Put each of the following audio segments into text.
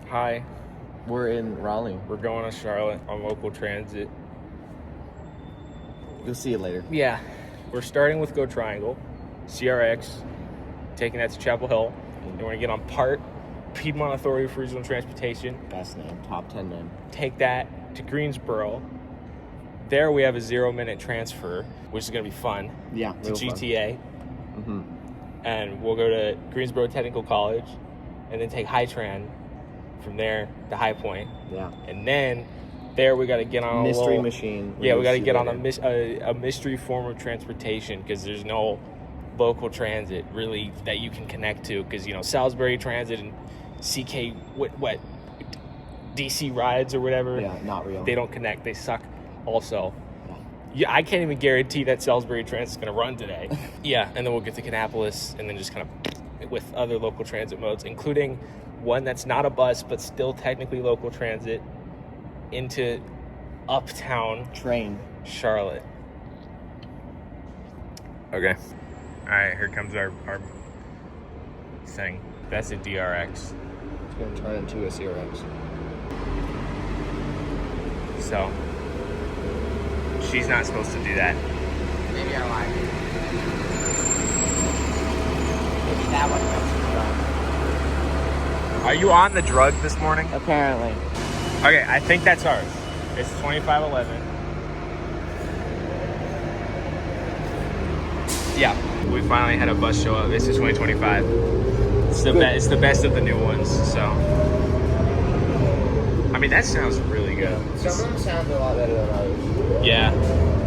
Hi, We're in Raleigh. we're going to Charlotte on local transit. You'll see it later. Yeah, we're starting with Go Triangle, CRX, taking that to Chapel Hill. And we're going to get on PART, Piedmont Authority for Regional Transportation. Best name. Top 10 name. Take that to Greensboro. There we have a 0-minute transfer, which is going to be fun. Yeah, To GTA. Mm-hmm. And we'll go to Greensboro Technical College and then take Hightran from there to High Point. Yeah. And then there we got to get on Mystery a machine. Yeah, we got to get on a mystery form of transportation because there's no local transit really that you can connect to because, you know, Salisbury Transit and CK, what DC rides or whatever. Yeah, not real. They don't connect. They suck also. Yeah, I can't even guarantee that Salisbury Transit's going to run today. Yeah, and then we'll get to Kannapolis and then just kind of with other local transit modes, including one that's not a bus but still technically local transit into uptown Train. Charlotte. Okay. All right, here comes our thing. That's a DRX. It's going to turn into a CRX. So, she's not supposed to do that. Maybe I like it. Maybe that one comes from. Are you on the drug this morning? Apparently. Okay, I think that's ours. It's 2511. Yeah, we finally had a bus show up. This is 2025. It's the best of the new ones. So, I mean, that sounds really good. Some of them sound a lot better than others. Yeah,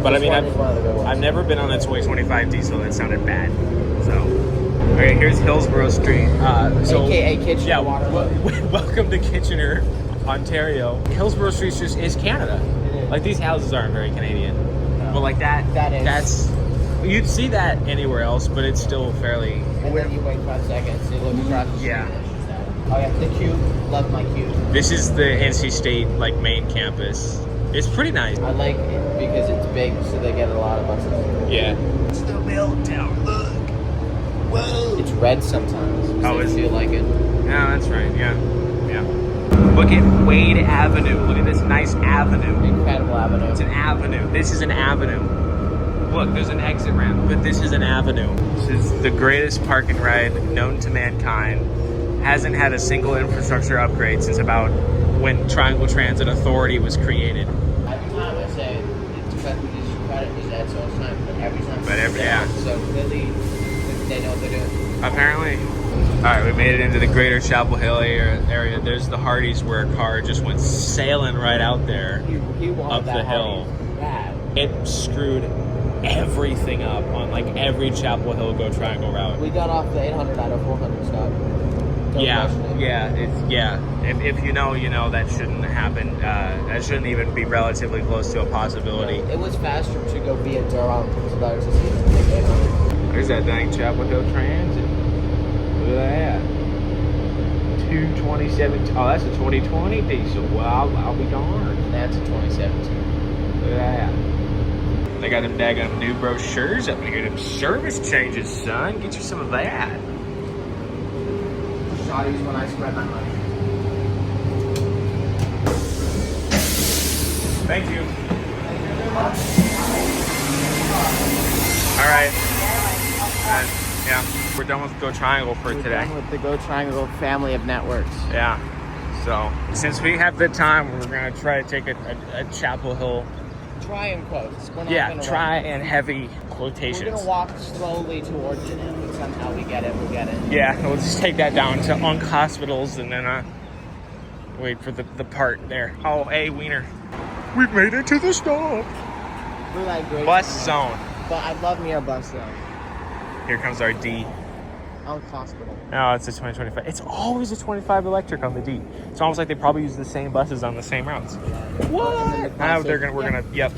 but I mean, One is one of the good ones. I've never been on a 2025 diesel that sounded bad. So, okay, here's Hillsborough Street. AKA Kitchener. Yeah, Waterloo. welcome to Kitchener, Ontario. Hillsborough Street is Canada. It is. Like, these houses aren't very Canadian. No. But like that's you'd see that anywhere else, but it's still fairly. And then you wait 5 seconds, you look across the street. Yeah. And it's just that. Oh yeah, the cube. Love my cube. This is the NC State like main campus. It's pretty nice. I like it because it's big, so they get a lot of buses. Yeah. It's the Milltown. Look. Whoa. It's red sometimes. Oh, is I feel like it. Yeah, that's right. Yeah. Yeah. Look at Wade Avenue. Look at this nice avenue. Incredible avenue. It's an avenue. This is an avenue. Look, there's an exit ramp, but this is an avenue. This is the greatest park and ride known to mankind. Hasn't had a single infrastructure upgrade since about when Triangle Transit Authority was created. Every time I say it's credit is at so time, but every time. Yeah. So clearly, they know what they're doing. Apparently. All right, we made it into the greater Chapel Hill area. There's the Hardee's where a car just went sailing right out there He wanted up that the hill. Hardee's bad. It screwed everything up on like every Chapel Hill Go Triangle route. We got off the 800 out of 400 stop. Don't question it. If you know, you know that shouldn't happen. That shouldn't even be relatively close to a possibility. It was faster to go via Durham to the to take 800. There's that dang Chapel Hill Transit. Look at that. 227. Oh, that's a 2020 diesel. Well, I'll be darned. That's a 2017. Look at that. They got them daggum new brochures up here. Them service changes, son. Get you some of that. Shotties when I spread my money. Thank you. All right. Yeah, we're done with Go Triangle for today. Done with the Go Triangle family of networks. Yeah. So since we have the time, we're gonna try to take a Chapel Hill. Try and quotes. We're not gonna Try walk. and heavy We're quotations. gonna walk slowly towards it, and if somehow we get it, we'll get it. Yeah, we'll just take that down to Unk Hospitals and then wait for the part there. Oh, hey, Wiener. We've made it to the stop. We're like great. Bus zone. But I love me a bus though. Here comes our D. Unk Hospital. No, it's a 2025. It's always a 25 electric on the D. It's almost like they probably use the same buses on the same routes. What? Now we're gonna. Yep.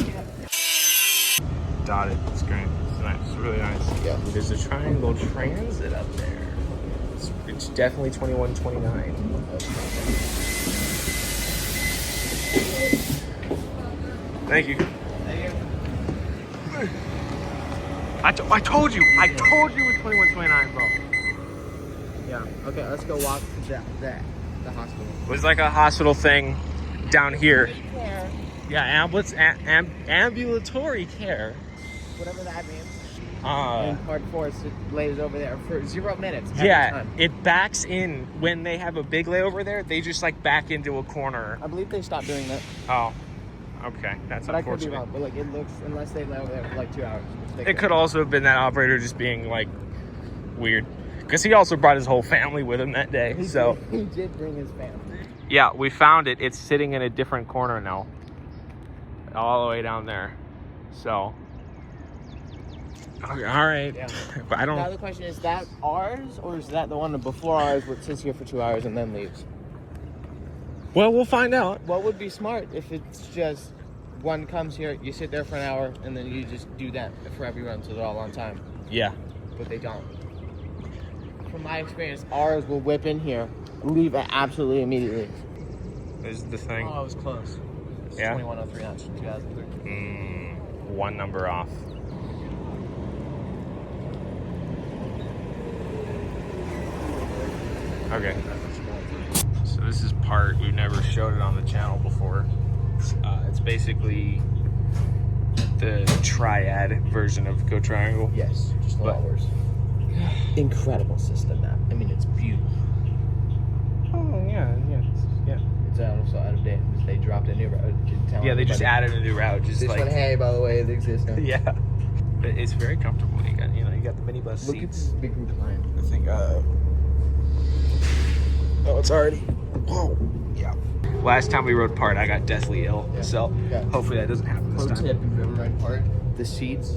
Dotted. It's great. It's nice. It's really nice. Yeah. There's a Triangle Transit up there. It's definitely 2129. Thank you. I told you it was 2129, bro. Yeah. Okay, let's go walk to that. The hospital. It was like a hospital thing down here. Care. Yeah, ambulatory care. Whatever that means. Uh, And part 4 lays over there for 0 minutes. Every yeah, time. it backs in when they have a big layover there. They just like back into a corner. I believe they stopped doing that. Oh, okay, that's But I could be unfortunate. wrong. But like, it looks, unless they lay over there for like 2 hours. It could also have been that operator just being like weird, because he also brought his whole family with him that day. So he did bring his family. yeah, we found it. It's sitting in a different corner now, all the way down there. So okay, all right. Yeah. But I don't. Now the question is that ours, or is that the one before ours, which sits here for 2 hours and then leaves? Well, we'll find out. What would be smart if it's just one comes here, you sit there for an hour, and then you just do that for every run, so they're all on time. Yeah. But they don't. From my experience, ours will whip in here, leave absolutely immediately. This is the thing. Oh, it was close. It's Yeah? 2103, not 2003. One number off. Okay. So this is part, we've never showed it on the channel before. It's basically the triad version of Go Triangle. Yes, just a lot worse. Incredible system map. I mean, it's beautiful. Oh, yeah. It's also out of date because they dropped a new route. Yeah, they just added a new route. Just This like, one, hey, by the way, it exists now. yeah. But it's very comfortable. You got the minibus Look at seats. this big recline. I think, oh, it's already, whoa, yeah. Last time we rode part, I got deathly ill, Yeah. so Yeah. hopefully that doesn't happen this Pro time. tip, if you ever ride part, the seats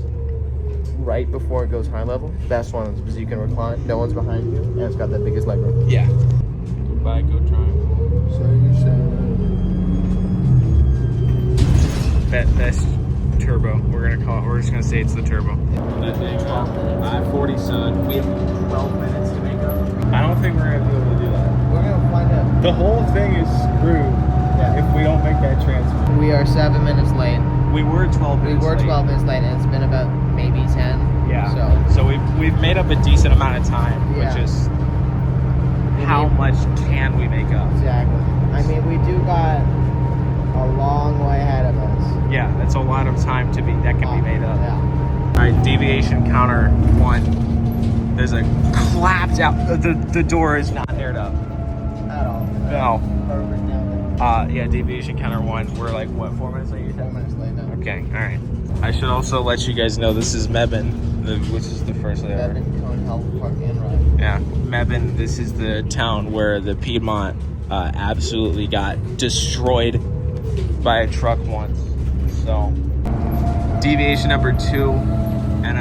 right before it goes high level, best ones because you can recline, no one's behind you, and it's got the biggest leg room. Yeah. Goodbye, Go Triangle. So you said Best turbo. We're just gonna say it's the turbo. That day, 40 sun. We have 12 minutes to make up. I don't think we're gonna be able to do that. we're gonna find out. The whole thing is screwed if we don't make that transfer. We are 7 minutes late. We were 12 We minutes were late. 12 minutes late, and it's been about maybe 10. Yeah. So we've made up a decent amount of time, Yeah. which is how much can we make up? exactly. I mean, we do got a long way ahead of us. Yeah, that's a lot of time that can be made up. Yeah. All right, deviation counter 1. There's a clapped out. The door is not aired up. At all. No. Perfect now. Yeah, deviation counter 1. We're like what, 4 minutes late? You 4 said? minutes late now. Okay, all right. I should also let you guys know this is Mebane, which is the first layover. Devin, Cone, Health Park, and Raleigh. Yeah, Mebane. This is the town where the Piedmont absolutely got destroyed by a truck once. So, deviation number 2, and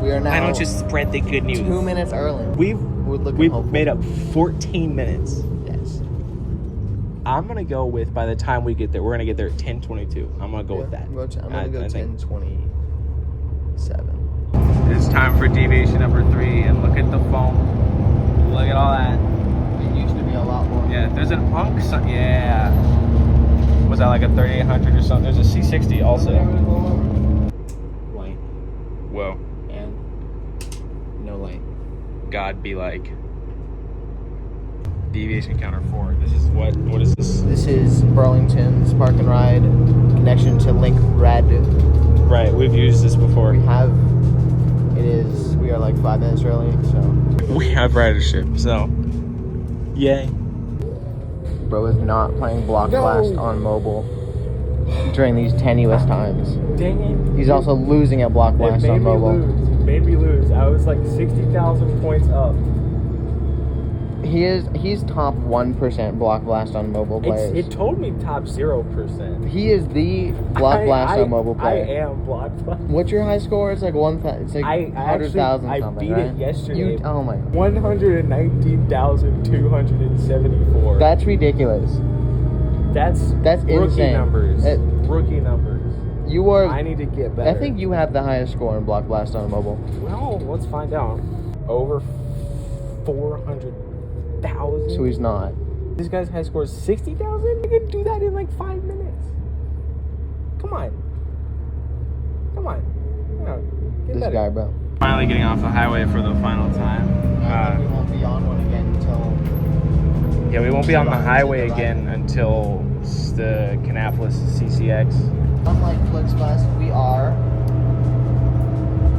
We are now I don't just spread the good news. 2 minutes early. We've We've made up 14 minutes. Yes. I'm gonna go with by the time we get there, we're gonna get there at 10:22. I'm gonna go with that. I'm gonna go I think 10:27. it's time for deviation number 3, and look at the foam. Look at all that. It used to be a lot more. Yeah, there's an UNC. Yeah. Was that like a 3800 or something? There's a C60 also. Light Whoa. and no light. God be like. Deviation counter 4. This is what is this? This is Burlington's Park and Ride connection to Link Red. Right, we've used this before. We are like 5 minutes early, so. We have ridership, so. Yay. Bro is not playing Block Blast on mobile during these tenuous times. Dang it. He's also losing at Block Blast on mobile. It made me lose. I was like 60,000 points up. He's top 1% Block Blast on mobile players. It told me top 0%. He is the Block Blast on mobile player. I am Block Blast. What's your high score? It's like 1,000. It's like I 100,000 actually, something, I beat right? it yesterday. Oh my god. 119,274. That's ridiculous. That's rookie insane. Numbers. It- Rookie numbers. You are. I need to get better. I think you have the highest score in Block Blast on mobile. Well, let's find out. Over 400,000. So he's not. This guy's high score is 60,000? You can do that in like 5 minutes. Come on. Yeah, get This better. guy, bro. Finally getting off the highway for the final time. We won't be on one again until Yeah, we won't be on the highway again until the Kannapolis CCX. Unlike Flixbus, we are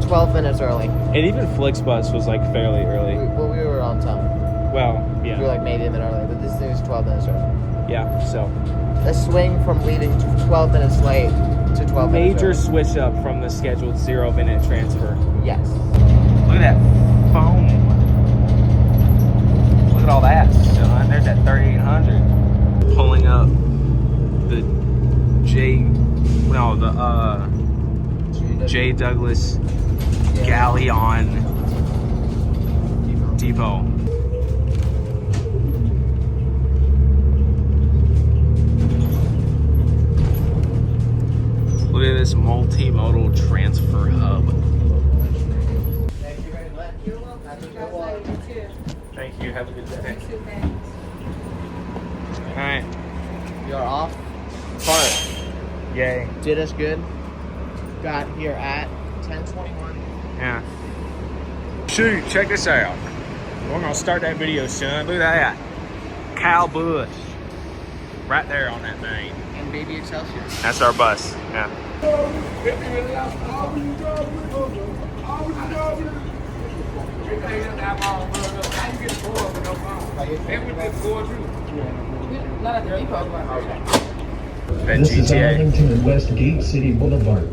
12 minutes early. And even Flixbus was like fairly early. We were on time. Well, We were yeah. like maybe a minute early, but this thing is 12 minutes early. Yeah, so. A swing from leaving 12 minutes late to 12 minutes Major early. switch up from the scheduled 0-minute transfer. Yes. Look at that foam. Look at all that, son. There's that 3800. Pulling up the J. Douglas Galleon Depot. Look at this multimodal transfer hub. Thank you very much. You're welcome. Thank you. Have a good day. All right. You're off. Part. Yay. Did us good. Got here at 10:21. Yeah. Shoot, check this out. We're gonna start that video, son. Look at that. Kyle Busch. Right there on that thing. And baby Excelsior. That's our bus. Yeah. That This is GTA. Arlington and West Gate City Boulevard.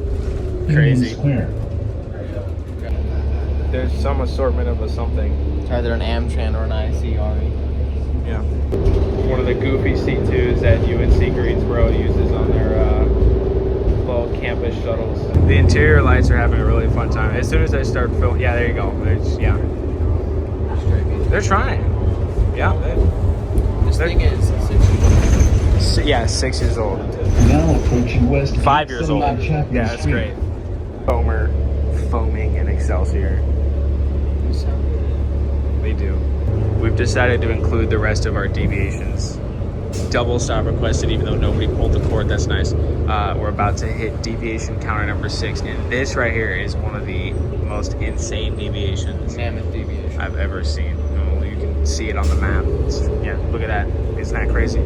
Crazy. Union Square. There's some assortment of a something. It's either an Amtran or an ICRE. Yeah. One of the goofy C2s that UNC Greensboro uses on their little campus shuttles. The interior lights are having a really fun time. As soon as I start filming, yeah, there you go. They're trying. Yeah. This thing is 6 years old. Now approaching West Gate 5 years old. Cinema Chapman Yeah, that's Street. great. Foaming in Excelsior. They do. We've decided to include the rest of our deviations. Double stop requested, even though nobody pulled the cord. That's nice. We're about to hit deviation counter number 6, and this right here is one of the most insane deviations mammoth deviation. I've ever seen. You can see it on the map. Yeah, look at that. Isn't that crazy?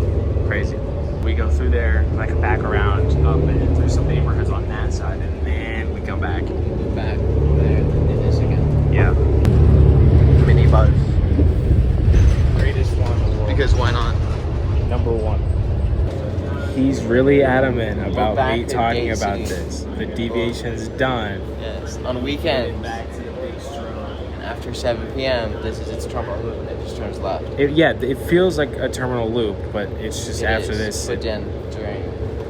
Crazy. We go through there, like back around, up and through some neighborhoods on that side, and then we come back. Back there, and do this again. Yeah. Mini buzz. Greatest one in the world. Because why not? Number 1. He's really adamant about back me to talking Gate about City. this. The deviation's done. Yes. On weekends, Back to the big stroke. after 7 p.m., this is its terminal loop, and it just turns left. It feels like a terminal loop, but it's just It after is, this. But then during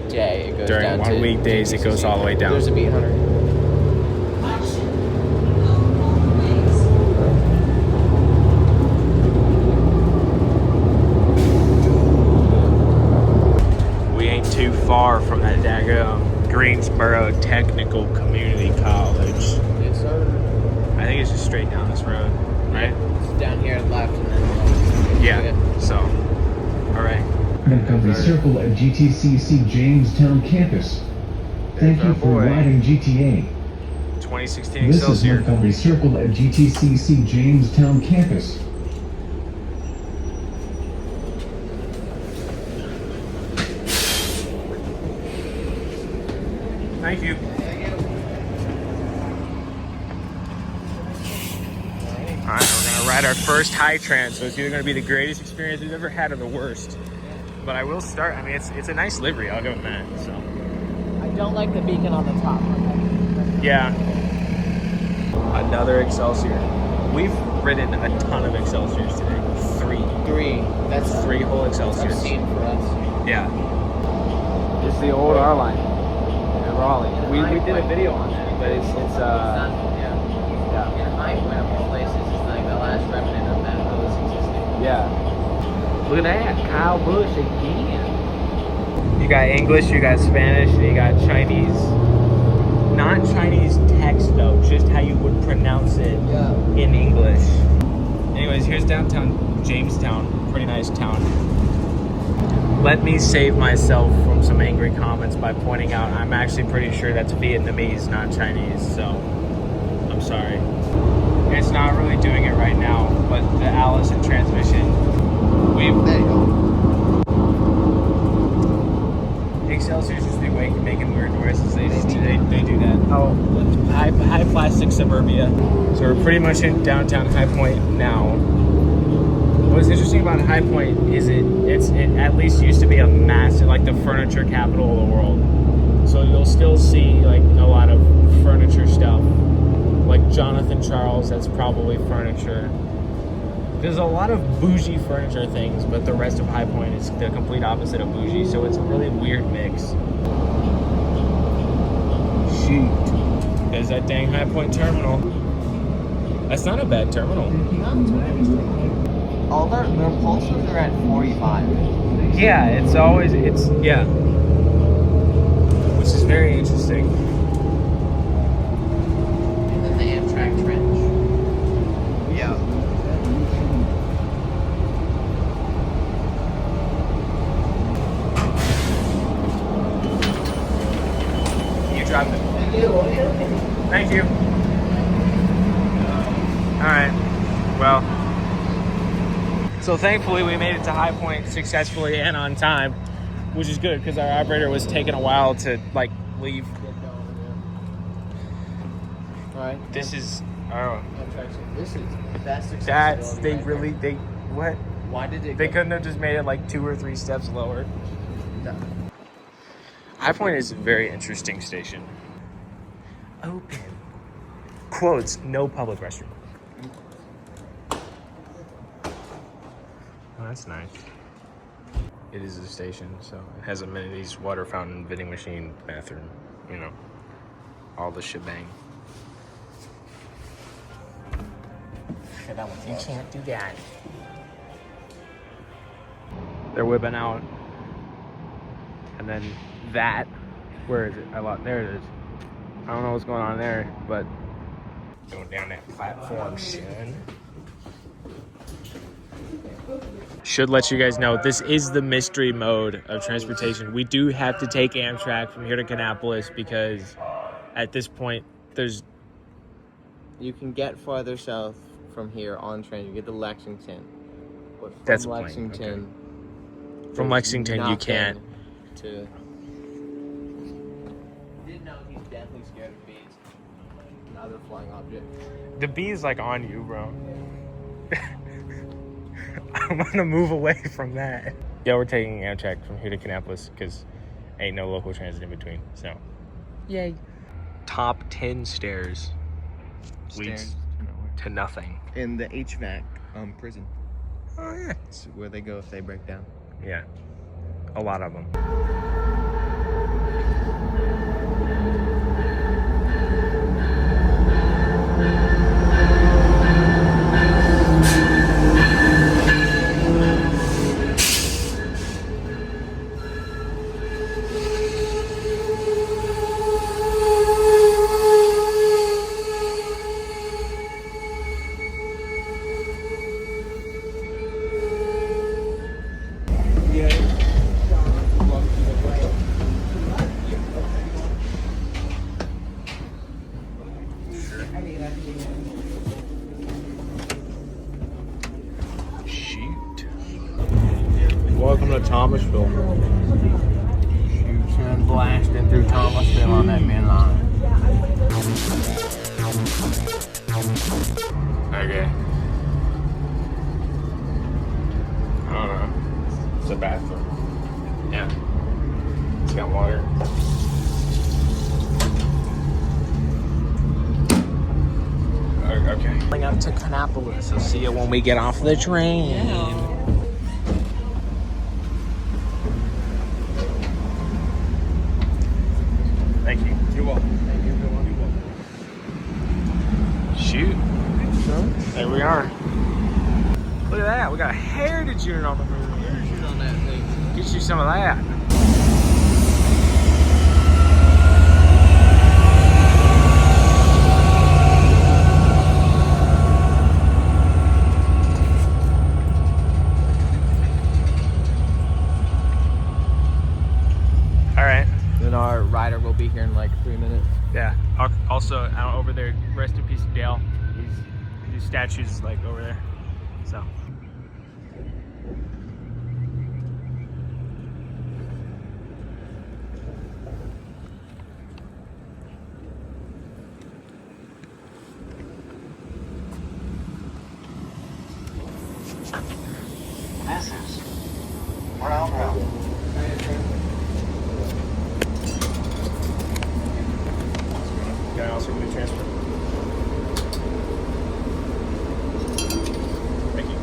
day, it goes During down on to weekdays, it goes all the way down. There's a beat 100. We ain't too far from that daggone Greensboro Technical Community College. Yes, sir. I think it's just straight down this road, right? It's down here left, and then Yeah. So, all right. Montgomery Circle at GTCC Jamestown campus. Thank There's you our for boy. riding GTA. 2016 This is Excelsior. Montgomery Circle at GTCC Jamestown campus. Thank you. All right, we're gonna ride our first high trans, so it's either gonna be the greatest experience we've ever had or the worst. But I will start. I mean, it's a nice livery. I'll give it that. So I don't like the beacon on the top. yeah, another Excelsior. We've ridden a ton of Excelsiors today. 3. That's 3 whole Excelsiors. obscene for us. Yeah. It's the old R line in Raleigh. We did a video on that, but it's Yeah. In high point of all places, it's like the last remnant of that village existing. yeah. Look at that, Kyle Busch again. You got English, you got Spanish, and you got Chinese. Not Chinese text though, just how you would pronounce it Yeah. in English. Anyways, here's downtown Jamestown. Pretty nice town. Let me save myself from some angry comments by pointing out I'm actually pretty sure that's Vietnamese, not Chinese, so I'm sorry. It's not really doing it right now, but the Allison transmission There you go. Excelsior's just making weird noises. They do that. Oh, high plastic suburbia. So we're pretty much in downtown High Point now. What's interesting about High Point is it at least used to be a massive, like the furniture capital of the world. So you'll still see like a lot of furniture stuff. Like Jonathan Charles, that's probably furniture. There's a lot of bougie furniture things, but the rest of High Point is the complete opposite of bougie, so it's a really weird mix. Shoot. There's that dang High Point terminal. That's not a bad terminal. All their pulses are at 45. Yeah, yeah. Which is very interesting. And then the Amtrak trench. Yeah. Drive it. Thank you. Alright. Well. So thankfully we made it to High Point successfully and on time, which is good because our operator was taking a while to like leave. Alright. This is that's what? Why did it They couldn't have just made it like 2 or 3 steps lower. No. High Point is a very interesting station. Open. Quotes, no public restroom. Oh, that's nice. It is a station, so it has amenities, water fountain, vending machine, bathroom, you know, all the shebang. Okay, that one. You can't do that. They're whipping out. And then that, where is it? There it is. I don't know what's going on there, but going down that platform soon. Should let you guys know, this is the mystery mode of transportation. We do have to take Amtrak from here to Kannapolis because at this point, You can get farther south from here on train. You get to Lexington. But from That's plain, Lexington. From Lexington, you can't. You didn't know he's definitely scared of bees. Another flying object. The bee's like on you, bro. I'm gonna move away from that. Yeah, we're taking Amtrak from here to Kannapolis because ain't no local transit in between. So, yay. Top 10 stairs leads to nothing. In the HVAC prison. Oh yeah. It's where they go if they break down. Yeah, a lot of them. Shoot. Welcome to Thomasville. Shoots and blasting through Thomasville on that main line. Okay. I don't know. It's a bathroom. Yeah. It's got water. Okay. Going up to Kannapolis. I'll see you when we get off the train. Yeah. Thank you. You're welcome. Thank you. You're welcome. Shoot. There we are. Look at that. We got a heritage unit on the move. Heritage unit on that thing. Get you some of that. All right. Then our rider will be here in like 3 minutes. Yeah. Also, over there, rest in peace, Dale. His statue's like over there. So. now. Can I also get a transfer? Thank you.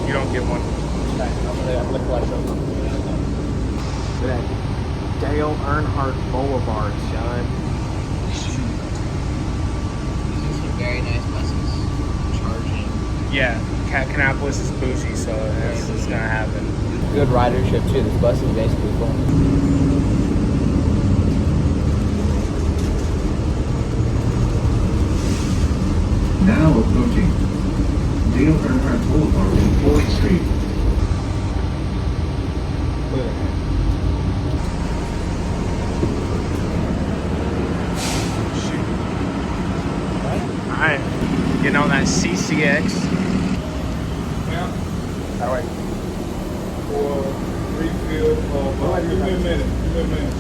You don't get one. Dale Earnhardt Boulevard, son. These are some very nice buses. Charging. Yeah, Canapolis is bougie, so it's gonna happen. Good ridership too. This bus is basically full. Now approaching Dale Earnhardt Boulevard and Floyd Street. Alright, getting on that CCX. Yeah. All right. For refill. Give me a minute.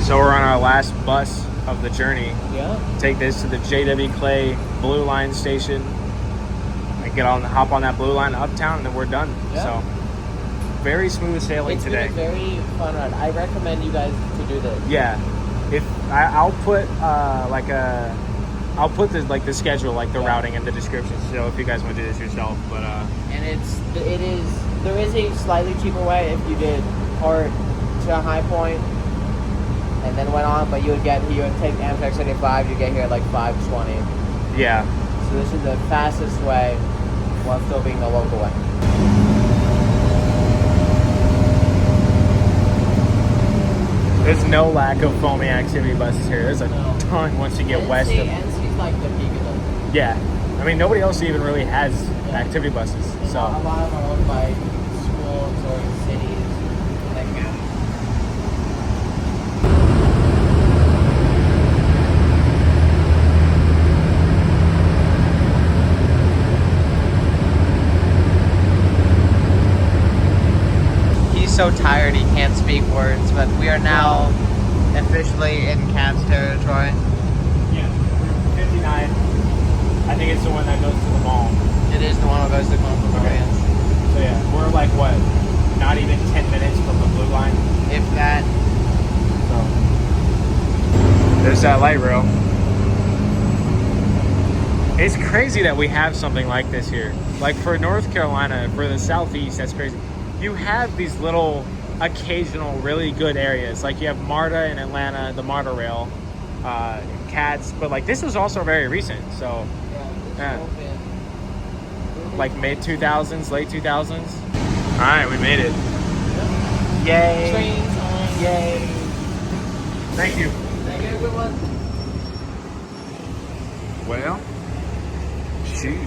So we're on our last bus of the journey. Yeah. Take this to the J.W. Clay Blue Line station. And hop on that Blue Line uptown, and then we're done. Yeah. So very smooth sailing It's today. been a very fun ride. I recommend you guys to do this. Yeah, I'll put I'll put the schedule, like the routing and the description. So if you guys want to do this yourself, but And there is a slightly cheaper way if you did Hart to High Point and then went on, but you would take Amtrak 75, you get here at like 5:20. yeah, So this is the fastest way while still being the local way. there's no lack of foamy activity buses here. There's a ton once you get west of. NC's like the peak of them. Yeah, I mean nobody else even really has activity buses. A So lot of them are owned by schools or cities. Like that. He's so tired he can't speak words, but we are now officially in Cavs territory. yeah, 59. I think it's the one that goes to the mall. It is the one that goes to Conference. So yeah, we're like what? Not even 10 minutes from the Blue Line. If that. So there's that light rail. It's crazy that we have something like this here. Like for North Carolina, for the Southeast, that's crazy. You have these little occasional really good areas. Like you have MARTA in Atlanta, the MARTA rail, CATS, but like this was also very recent. So yeah. Like mid 2000s, late 2000s. All right, we made it. Yay. Train time. Yay. Thank you. Thank you, everyone. Well, shoot.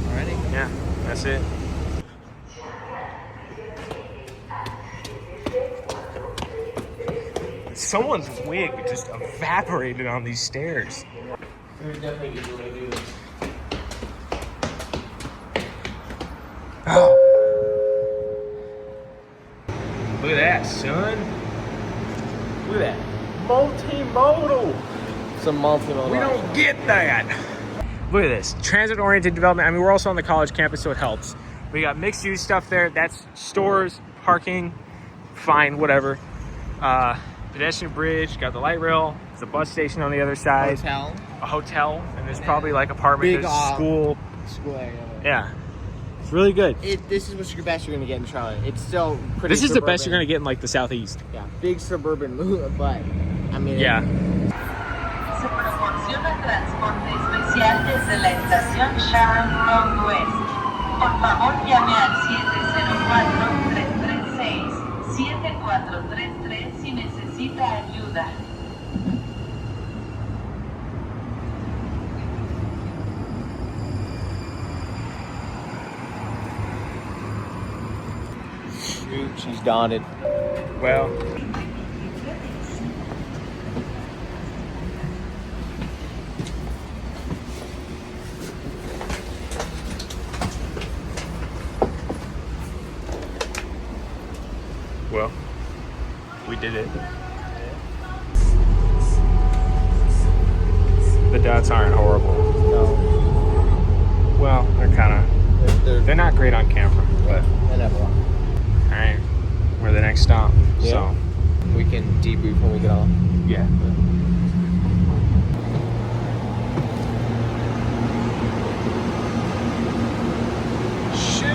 Alrighty. Yeah, that's it. Someone's wig just evaporated on these stairs. There's definitely easier way to do this. Oh. Look at that, son. Look at that. Multimodal. Some multimodal. We don't get that. Look at this. Transit-oriented development. I mean, we're also on the college campus, so it helps. We got mixed-use stuff there. That's stores, parking, fine, whatever. Pedestrian bridge, got the light rail. There's a bus station on the other side. Hotel. A hotel, and there's probably like apartment, Big, there's school. School area. Yeah. It's really good. This is what's your best you're gonna get in Charlotte. It's still pretty. This is the best suburban. you're gonna get in like the Southeast. Yeah, big suburban, but I mean. Yeah. Se proporciona transporte especial desde la estación Sharon Northwest. Por favor, llame al 704-336-7433 si necesita ayuda. Shoot, she's daunted. Well. Well, we did it. The dots aren't horrible. No. Well, they're kind of... They're not great on camera, but... They never are. Alright, we're the next stop, Yeah. so... We can debrief when we get off. Yeah. Shoot!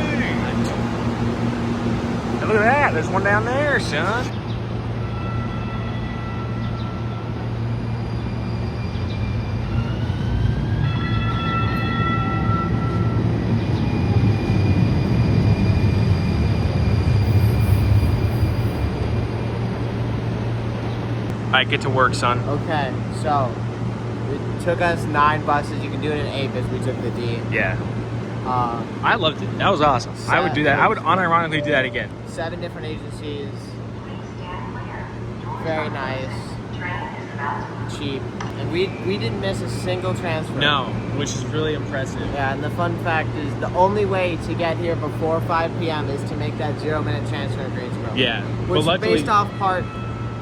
Hey, look at that, there's one down there, son. All right, get to work, son. Okay, so it took us 9 buses. You can do it in 8 because we took the D. Yeah. I loved it. That was awesome. I would do that. I would unironically do that again. 7 different agencies. Very nice. Cheap. And we didn't miss a single transfer. No, which is really impressive. Yeah, and the fun fact is the only way to get here before 5 p.m. is to make that 0-minute transfer in Greensboro. Yeah. Which, But luckily, based off part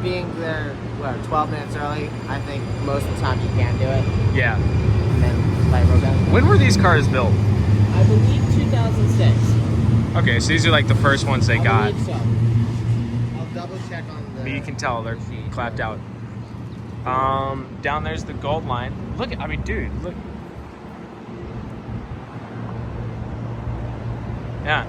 being there, 12 minutes early, I think most of the time you can do it. yeah. And then light road down. When were these cars built? I believe 2006. Okay, so these are like the first ones they got. I believe so. I'll double check on the... But you can tell they're clapped out. Down there's the gold line. Look, I mean, dude, look. Yeah.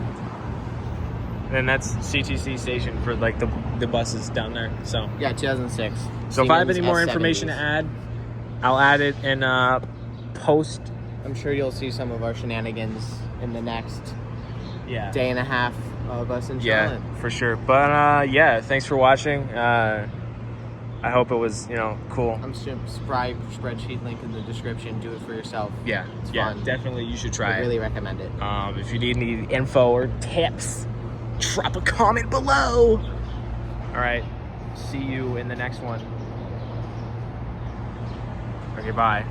And that's CTC station for like the buses down there. So Yeah, 2006. so if I have Siemens any more S70s. information to add, I'll add it and post. I'm sure you'll see some of our shenanigans in the next Yeah. day and a half of us in Yeah, Charlotte. for sure. But yeah, thanks for watching. I hope it was, cool. I'm spreadsheet link in the description. Do it for yourself. Yeah, It's yeah, fun. definitely you should try I it. really recommend it. If you need any info or tips, drop a comment below. All right, see you in the next one. Okay, bye.